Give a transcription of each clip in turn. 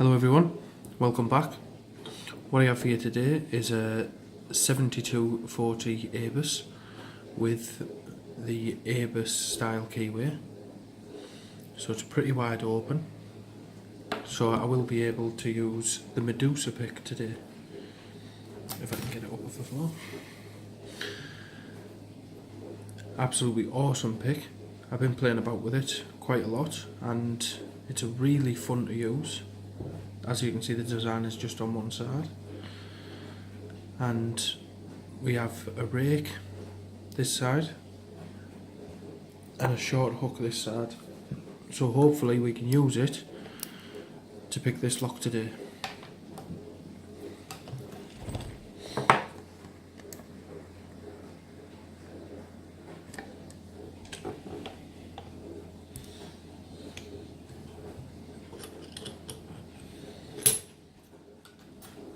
Hello everyone, welcome back. What I have for you today is a 7240 Abus with the Abus style keyway. So it's pretty wide open. So I will be able to use the Medusa pick today, if I can get it up off the floor. Absolutely awesome pick. I've been playing about with it quite a lot and it's a really fun to use. As you can see, the design is just on one side, and we have a rake this side and a short hook this side, so hopefully we can use it to pick this lock today.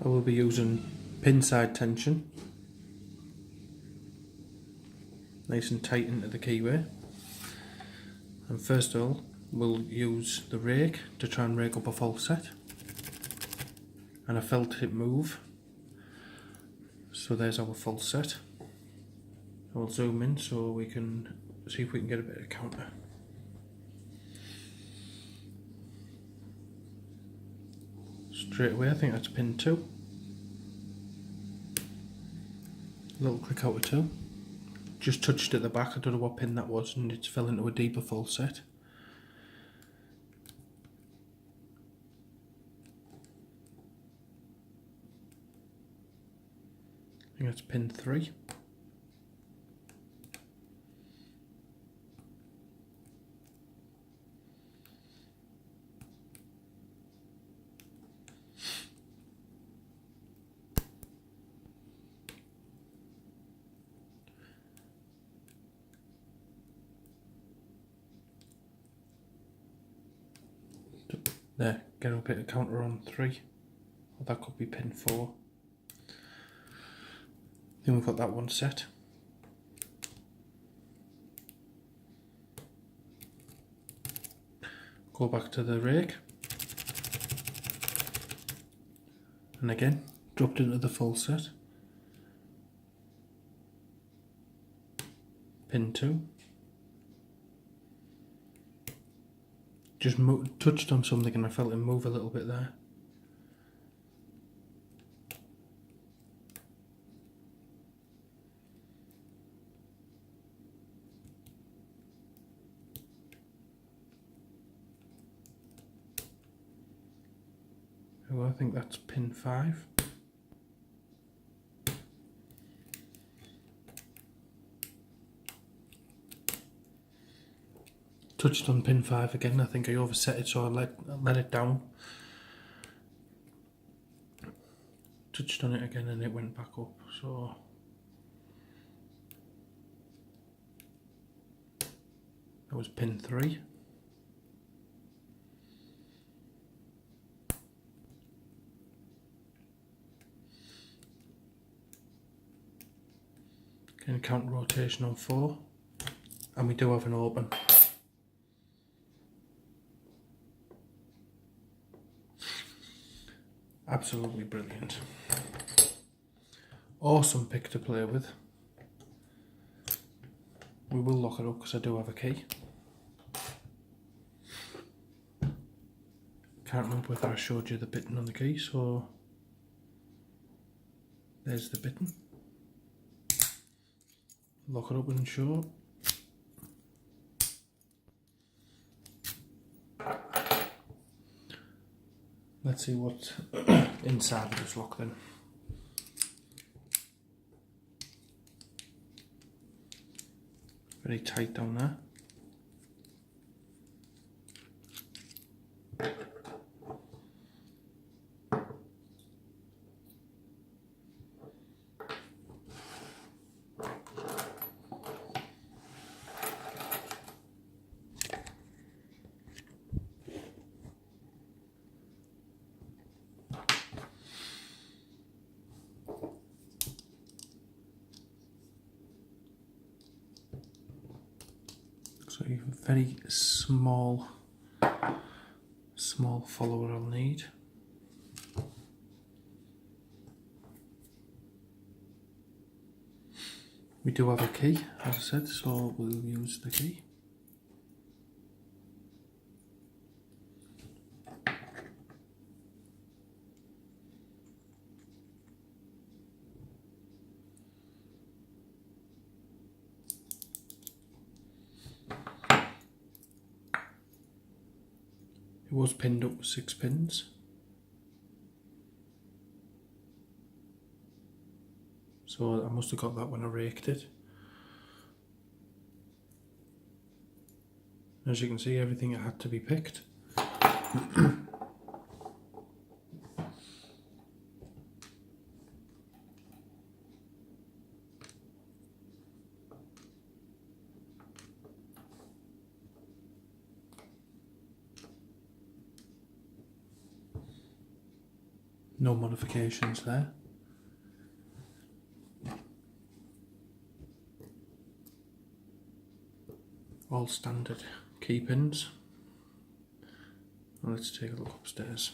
I will be using pin side tension, nice and tight into the keyway. And first of all, we'll use the rake to try and rake up a false set. And I felt it move, so there's our false set. I'll zoom in so we can see if we can get a bit of counter. Straight away, I think that's pin 2. Little click out of 2. Just touched at the back, I don't know what pin that was, and it fell into a deeper false set. I think that's pin 3. There, get a bit of counter on 3. Or that could be pin 4. Then we've got that one set. Go back to the rake. And again, dropped into the full set. Pin 2. Just touched on something and I felt it move a little bit there. Oh, I think that's pin 5. Touched on pin 5 again. I think I overset it, so I let it down. Touched on it again and it went back up, so that was pin 3. Again, counter rotation on 4, and we do have an open. Absolutely brilliant. Awesome pick to play with. We will lock it up because I do have a key. Can't remember whether I showed you the bitten on the key, so there's the bitten. Lock it up and show. Let's see what's inside of this lock then. Very tight down there. So a very small follower I'll need. We do have a key, as I said, so we'll use the key. It was pinned up with 6 pins. So I must have got that when I raked it. As you can see, everything had to be picked. No modifications there. All standard key pins. Now let's take a look upstairs.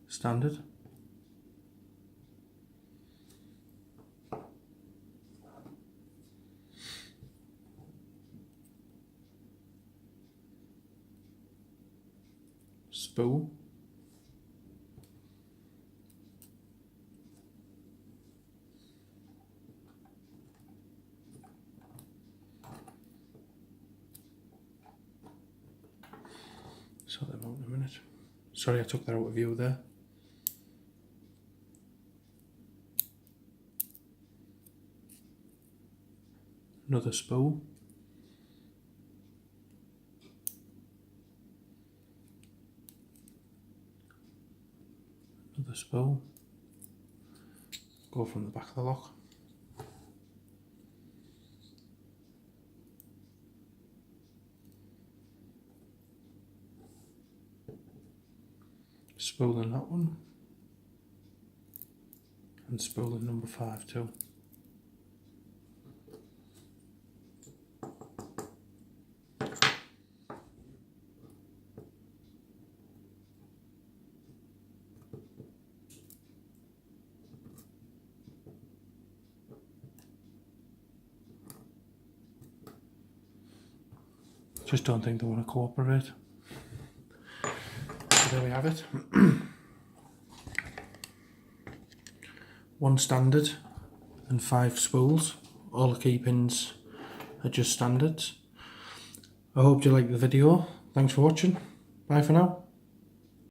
Standard. Spool. Sort them out in a minute. Sorry I took that out of view there. Another spool. Another spool. Go from the back of the lock. Spool in that one. And spool in number 5 too. Just don't think they want to cooperate. So there we have it. One standard and 5 spools. All the key pins are just standards. I hope you liked the video. Thanks for watching. Bye for now.